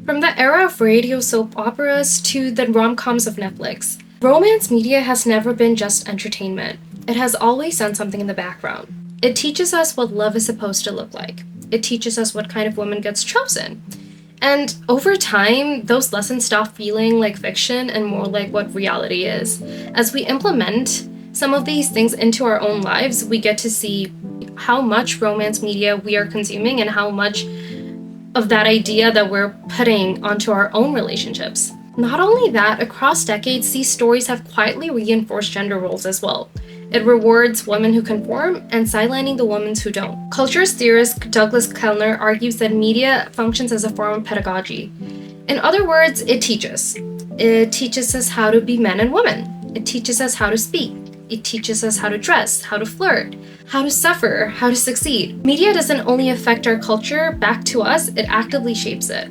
From the era of radio soap operas to the rom-coms of Netflix, romance media has never been just entertainment. It has always done something in the background. It teaches us what love is supposed to look like. It teaches us what kind of woman gets chosen. And over time, those lessons stop feeling like fiction and more like what reality is. As we implement some of these things into our own lives, we get to see how much romance media we are consuming and how much of that idea that we're putting onto our own relationships. Not only that, across decades, these stories have quietly reinforced gender roles as well. It rewards women who conform and sidelining the women who don't. Culture theorist Douglas Kellner argues that media functions as a form of pedagogy. In other words, it teaches. It teaches us how to be men and women. It teaches us how to speak. It teaches us how to dress, how to flirt, how to suffer, how to succeed. Media doesn't only affect our culture back to us, it actively shapes it.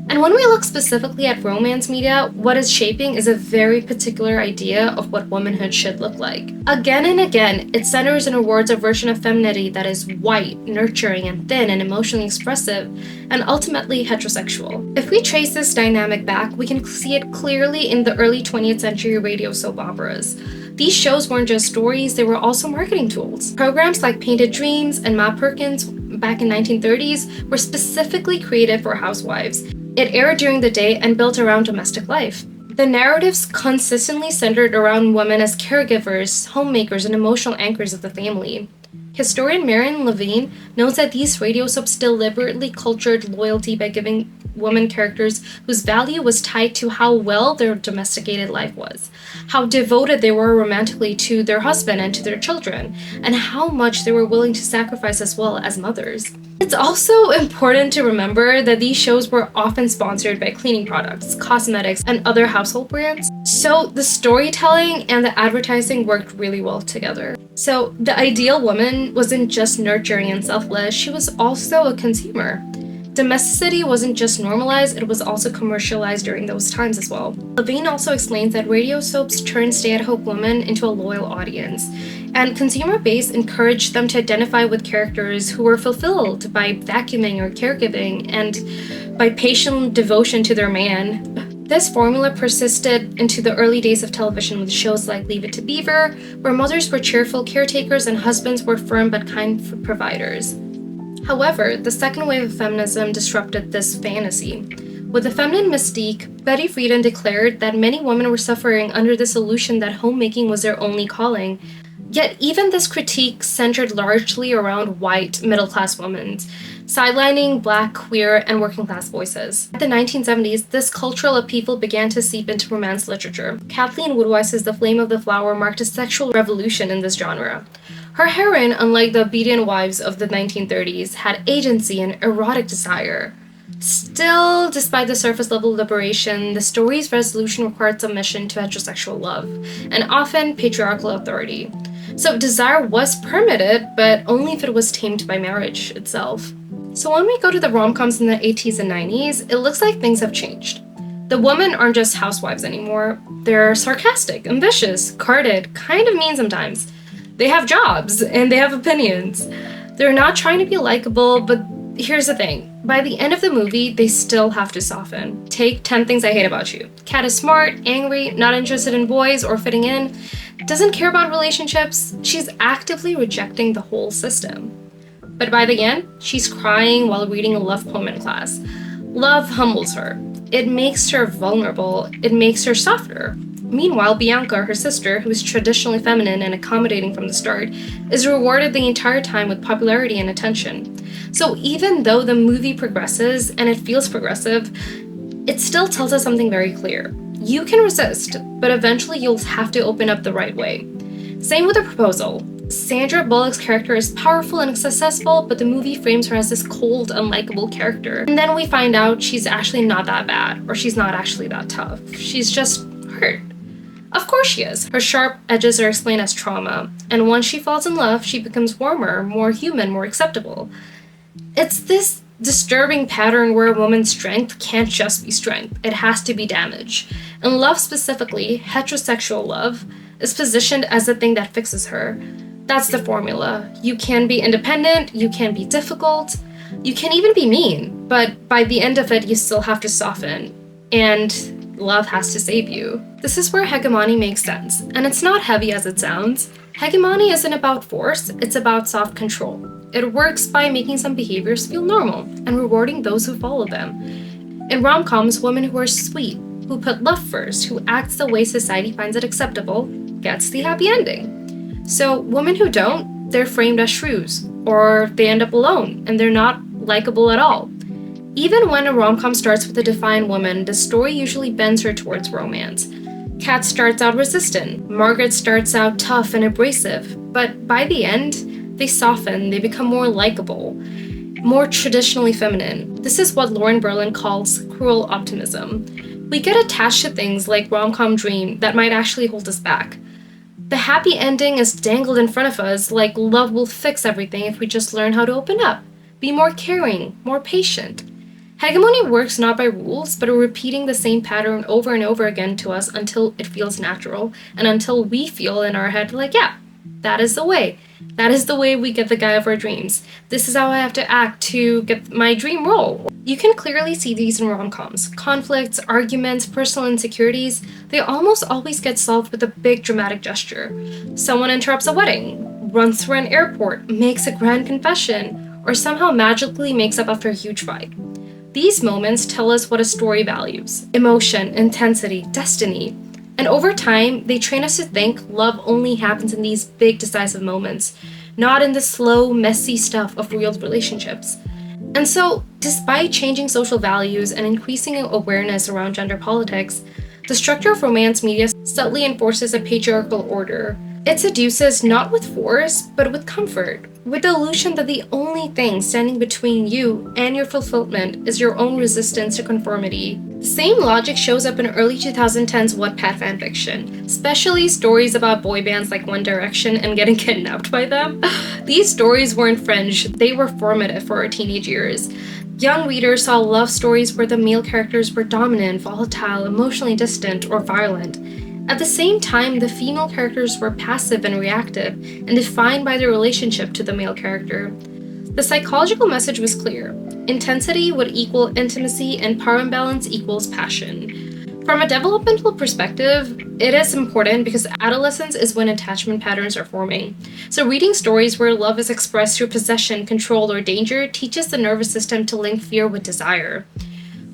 And when we look specifically at romance media, what it's shaping is a very particular idea of what womanhood should look like. Again and again, it centers and rewards a version of femininity that is white, nurturing, and thin, and emotionally expressive, and ultimately heterosexual. If we trace this dynamic back, we can see it clearly in the early 20th century radio soap operas. These shows weren't just stories, they were also marketing tools. Programs like Painted Dreams and Ma Perkins back in 1930s were specifically created for housewives. It aired during the day and built around domestic life. The narratives consistently centered around women as caregivers, homemakers, and emotional anchors of the family. Historian Marion Levine notes that these radio soaps deliberately cultured loyalty by giving women characters whose value was tied to how well their domesticated life was, how devoted they were romantically to their husband and to their children, and how much they were willing to sacrifice as well as mothers. It's also important to remember that these shows were often sponsored by cleaning products, cosmetics, and other household brands, so the storytelling and the advertising worked really well together. So the ideal woman wasn't just nurturing and selfless, she was also a consumer. Domesticity wasn't just normalized, it was also commercialized during those times as well. Levine also explains that radio soaps turned stay-at-home women into a loyal audience, and consumer base encouraged them to identify with characters who were fulfilled by vacuuming or caregiving and by patient devotion to their man. This formula persisted into the early days of television with shows like Leave It to Beaver, where mothers were cheerful caretakers and husbands were firm but kind providers. However, the second wave of feminism disrupted this fantasy. With the feminine mystique, Betty Friedan declared that many women were suffering under this illusion that homemaking was their only calling. Yet even this critique centered largely around white, middle-class women, sidelining Black, queer, and working-class voices. In the 1970s, this cultural upheaval began to seep into romance literature. Kathleen Woodwise's The Flame of the Flower marked a sexual revolution in this genre. Her heroine, unlike the obedient wives of the 1930s, had agency and erotic desire. Still, despite the surface-level liberation, the story's resolution required submission to heterosexual love, and often patriarchal authority. So desire was permitted, but only if it was tamed by marriage itself. So when we go to the rom-coms in the 80s and 90s, it looks like things have changed. The women aren't just housewives anymore. They're sarcastic, ambitious, guarded, kind of mean sometimes. They have jobs, and they have opinions. They're not trying to be likable, but here's the thing. By the end of the movie, they still have to soften. Take 10 Things I Hate About You. Kat is smart, angry, not interested in boys or fitting in, doesn't care about relationships. She's actively rejecting the whole system. But by the end, she's crying while reading a love poem in class. Love humbles her. It makes her vulnerable. It makes her softer. Meanwhile, Bianca, her sister, who is traditionally feminine and accommodating from the start, is rewarded the entire time with popularity and attention. So even though the movie progresses, and it feels progressive, it still tells us something very clear. You can resist, but eventually you'll have to open up the right way. Same with The Proposal. Sandra Bullock's character is powerful and successful, but the movie frames her as this cold, unlikable character. And then we find out she's actually not that bad, or she's not actually that tough. She's just hurt. Of course she is. Her sharp edges are explained as trauma, and once she falls in love, she becomes warmer, more human, more acceptable. It's this disturbing pattern where a woman's strength can't just be strength, it has to be damage. And love specifically, heterosexual love, is positioned as the thing that fixes her. That's the formula. You can be independent, you can be difficult, You can even be mean, but by the end of it, you still have to soften, and love has to save you. This is where hegemony makes sense, and it's not heavy as it sounds. Hegemony isn't about force, it's about soft control. It works by making some behaviors feel normal and rewarding those who follow them. In rom-coms, women who are sweet, who put love first, who acts the way society finds it acceptable, gets the happy ending. So women who don't, they're framed as shrews, or they end up alone, and they're not likable at all. Even when a rom-com starts with a defiant woman, the story usually bends her towards romance. Kat starts out resistant, Margaret starts out tough and abrasive, but by the end, they soften, they become more likable, more traditionally feminine. This is what Lauren Berlin calls cruel optimism. We get attached to things like rom-com dream that might actually hold us back. The happy ending is dangled in front of us like love will fix everything if we just learn how to open up, be more caring, more patient. Hegemony works not by rules, but repeating the same pattern over and over again to us until it feels natural, and until we feel in our head like, yeah, that is the way. That is the way we get the guy of our dreams. This is how I have to act to get my dream role. You can clearly see these in rom-coms. Conflicts, arguments, personal insecurities, they almost always get solved with a big dramatic gesture. Someone interrupts a wedding, runs through an airport, makes a grand confession, or somehow magically makes up after a huge fight. These moments tell us what a story values: emotion, intensity, destiny. And over time, they train us to think love only happens in these big decisive moments, not in the slow, messy stuff of real relationships. And so, despite changing social values and increasing awareness around gender politics, the structure of romance media subtly enforces a patriarchal order. It seduces not with force, but with comfort, with the illusion that the only thing standing between you and your fulfillment is your own resistance to conformity. The same logic shows up in early 2010s Wattpad fanfiction, especially stories about boy bands like One Direction and getting kidnapped by them. These stories weren't fringe, they were formative for our teenage years. Young readers saw love stories where the male characters were dominant, volatile, emotionally distant, or violent. At the same time, the female characters were passive and reactive, and defined by their relationship to the male character. The psychological message was clear. Intensity would equal intimacy, and power imbalance equals passion. From a developmental perspective, it is important because adolescence is when attachment patterns are forming. So reading stories where love is expressed through possession, control, or danger teaches the nervous system to link fear with desire.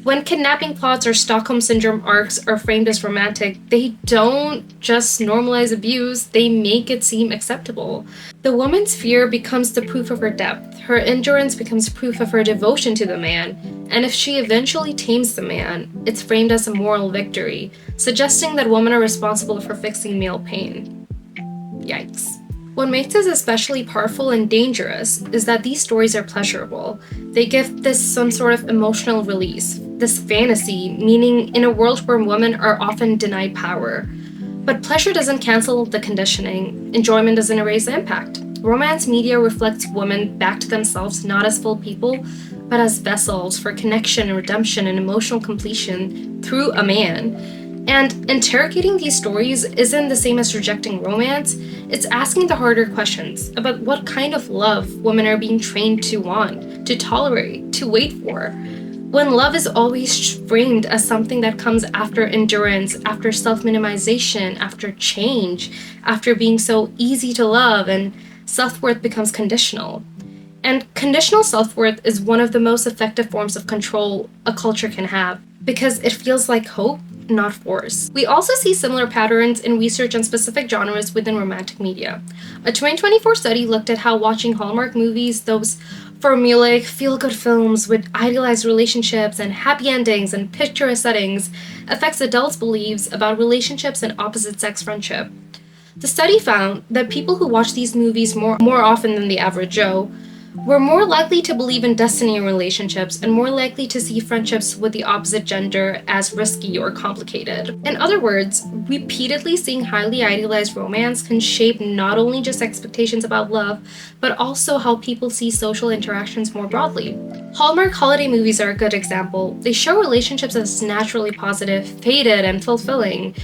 When kidnapping plots or Stockholm Syndrome arcs are framed as romantic, they don't just normalize abuse, they make it seem acceptable. The woman's fear becomes the proof of her depth, her endurance becomes proof of her devotion to the man, and if she eventually tames the man, it's framed as a moral victory, suggesting that women are responsible for fixing male pain. Yikes. What makes this especially powerful and dangerous is that these stories are pleasurable. They give this some sort of emotional release, this fantasy, meaning in a world where women are often denied power. But pleasure doesn't cancel the conditioning, enjoyment doesn't erase the impact. Romance media reflects women back to themselves not as full people, but as vessels for connection and redemption and emotional completion through a man. And interrogating these stories isn't the same as rejecting romance, it's asking the harder questions about what kind of love women are being trained to want, to tolerate, to wait for. When love is always framed as something that comes after endurance, after self-minimization, after change, after being so easy to love, and self-worth becomes conditional. And conditional self-worth is one of the most effective forms of control a culture can have, because it feels like hope, not force. We also see similar patterns in research on specific genres within romantic media. A 2024 study looked at how watching Hallmark movies, those formulaic feel-good films with idealized relationships and happy endings and picturesque settings, affects adults' beliefs about relationships and opposite-sex friendship. The study found that people who watch these movies more often than the average Joe were more likely to believe in destiny in relationships and more likely to see friendships with the opposite gender as risky or complicated. In other words, repeatedly seeing highly idealized romance can shape not only just expectations about love, but also how people see social interactions more broadly. Hallmark holiday movies are a good example. They show relationships as naturally positive, fated, and fulfilling.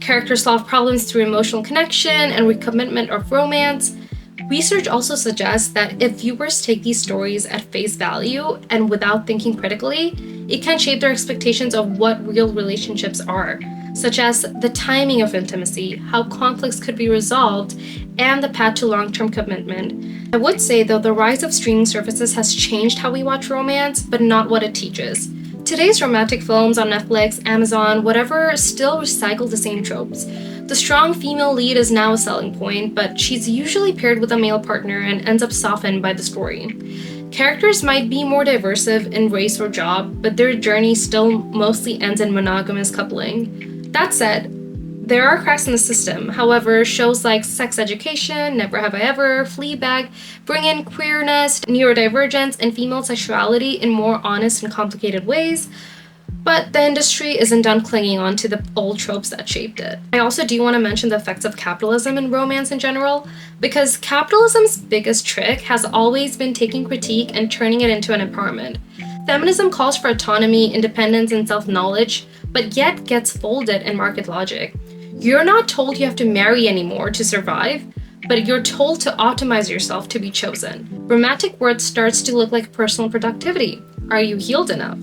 Characters solve problems through emotional connection and recommitment of romance. Research also suggests that if viewers take these stories at face value and without thinking critically, it can shape their expectations of what real relationships are, such as the timing of intimacy, how conflicts could be resolved, and the path to long-term commitment. I would say, though, the rise of streaming services has changed how we watch romance, but not what it teaches. Today's romantic films on Netflix, Amazon, whatever, still recycle the same tropes. The strong female lead is now a selling point, but she's usually paired with a male partner and ends up softened by the story. Characters might be more diverse in race or job, but their journey still mostly ends in monogamous coupling. That said, there are cracks in the system. However, shows like Sex Education, Never Have I Ever, Fleabag bring in queerness, neurodivergence, and female sexuality in more honest and complicated ways. But the industry isn't done clinging on to the old tropes that shaped it. I also do want to mention the effects of capitalism in romance in general, because capitalism's biggest trick has always been taking critique and turning it into an empowerment. Feminism calls for autonomy, independence, and self-knowledge, but yet gets folded in market logic. You're not told you have to marry anymore to survive, but you're told to optimize yourself to be chosen. Romantic worth starts to look like personal productivity. Are you healed enough?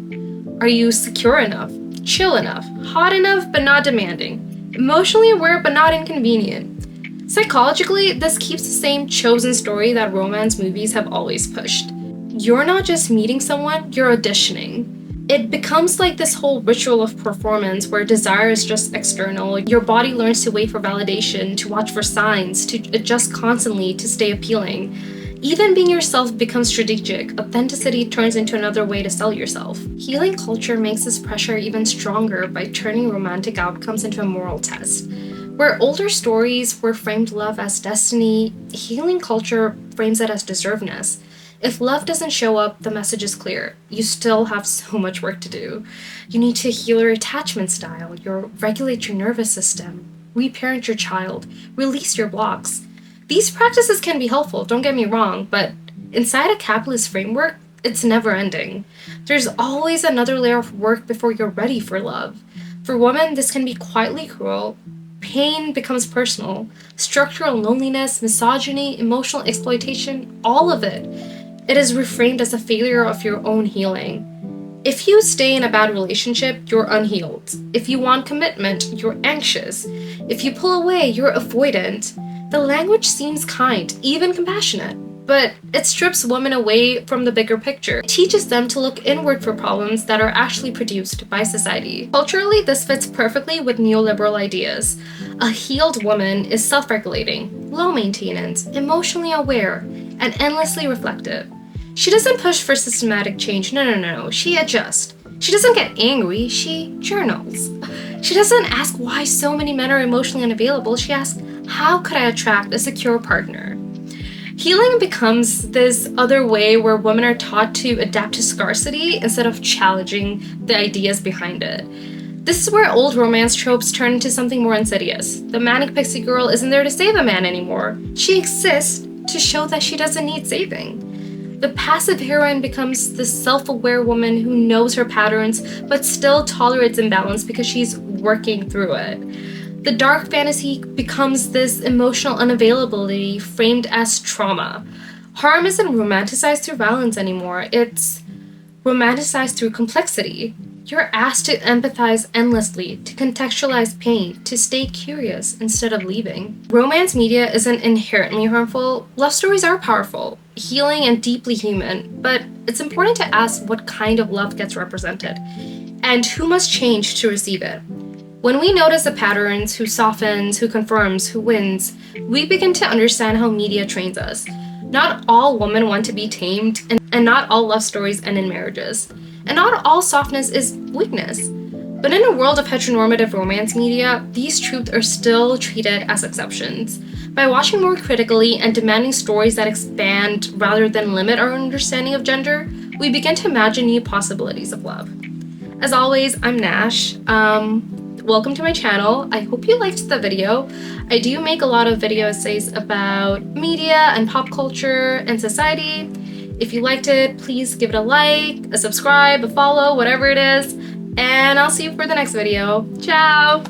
Are you secure enough? Chill enough? Hot enough but not demanding? Emotionally aware but not inconvenient? Psychologically, this keeps the same chosen story that romance movies have always pushed. You're not just meeting someone, you're auditioning. It becomes like this whole ritual of performance where desire is just external. Your body learns to wait for validation, to watch for signs, to adjust constantly to stay appealing. Even being yourself becomes strategic. Authenticity turns into another way to sell yourself. Healing culture makes this pressure even stronger by turning romantic outcomes into a moral test. Where older stories were framed love as destiny, healing culture frames it as deservedness. If love doesn't show up, the message is clear. You still have so much work to do. You need to heal your attachment style, regulate your nervous system, reparent your child, release your blocks. These practices can be helpful, don't get me wrong, but inside a capitalist framework, it's never ending. There's always another layer of work before you're ready for love. For women, this can be quietly cruel. Pain becomes personal. Structural loneliness, misogyny, emotional exploitation, all of it. It is reframed as a failure of your own healing. If you stay in a bad relationship, you're unhealed. If you want commitment, you're anxious. If you pull away, you're avoidant. The language seems kind, even compassionate, but it strips women away from the bigger picture. It teaches them to look inward for problems that are actually produced by society. Culturally, this fits perfectly with neoliberal ideas. A healed woman is self-regulating, low maintenance, emotionally aware, and endlessly reflective. She doesn't push for systematic change, no. She adjusts. She doesn't get angry, she journals. She doesn't ask why so many men are emotionally unavailable, she asks, how could I attract a secure partner? Healing becomes this other way where women are taught to adapt to scarcity instead of challenging the ideas behind it. This is where old romance tropes turn into something more insidious. The manic pixie girl isn't there to save a man anymore. She exists to show that she doesn't need saving. The passive heroine becomes the self-aware woman who knows her patterns but still tolerates imbalance because she's working through it. The dark fantasy becomes this emotional unavailability framed as trauma. Harm isn't romanticized through violence anymore, it's romanticized through complexity. You're asked to empathize endlessly, to contextualize pain, to stay curious instead of leaving. Romance media isn't inherently harmful. Love stories are powerful, healing, and deeply human, but it's important to ask what kind of love gets represented, and who must change to receive it. When we notice the patterns, who softens, who confirms, who wins, we begin to understand how media trains us. Not all women want to be tamed, and not all love stories end in marriages. And not all softness is weakness. But in a world of heteronormative romance media, these truths are still treated as exceptions. By watching more critically and demanding stories that expand rather than limit our understanding of gender, we begin to imagine new possibilities of love. As always, I'm Nash. Welcome to my channel. I hope you liked the video. I do make a lot of video essays about media and pop culture and society. If you liked it, please give it a like, a subscribe, a follow, whatever it is, and I'll see you for the next video. Ciao!